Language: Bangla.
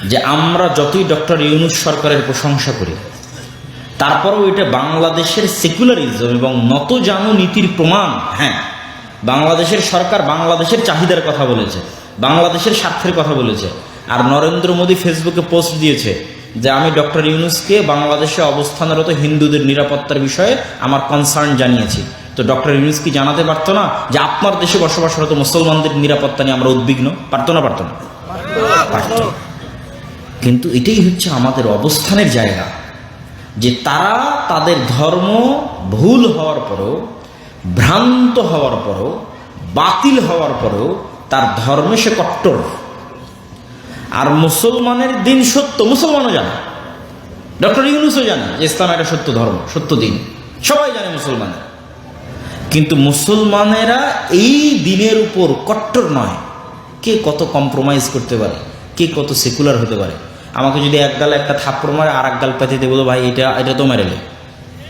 যে আমরা যতই ডক্টর ইউনূস সরকারের প্রশংসা করি, তারপরেও এটা বাংলাদেশের সেকুলারিজম এবং নতজানু নীতির প্রমাণ। হ্যাঁ, বাংলাদেশের সরকার বাংলাদেশের চাহিদার কথা বলেছে, বাংলাদেশের স্বার্থের কথা বলেছে, আর নরেন্দ্র মোদী ফেসবুকে পোস্ট দিয়েছে যে আমি ডক্টর ইউনূসকে বাংলাদেশে অবস্থানরত হিন্দুদের নিরাপত্তার বিষয়ে আমার কনসার্ন জানিয়েছি। তো ডক্টর ইউনূস কি জানাতে পারতো না যে আপনার দেশে বসবাসরত মুসলমানদের নিরাপত্তা নিয়ে আমরা উদ্বিগ্ন? পারতো না? পারতো না? পারত। কিন্তু এটাই হচ্ছে আমাদের অবস্থানের জায়গা, যে তারা তাদের ধর্ম ভুল হওয়ার পরেও, ভ্রান্ত হওয়ার পরেও, বাতিল হওয়ার পরেও তার ধর্মে সে কট্টর। আর মুসলমানের দিন সত্য, মুসলমানও জানে, ডক্টর ইউনূসও জানে যে ইসলাম একটা সত্য ধর্ম, সত্য দিন, সবাই জানে মুসলমানের। কিন্তু মুসলমানেরা এই দিনের উপর কট্টর নয়। কে কত কম্প্রোমাইজ করতে পারে, কে কত সেকুলার হতে পারে। আমাকে যদি এক গালে একটা থাপ্পড় মারে আর এক গাল পেতে দেবো, ভাই এটা তো মেরেলে,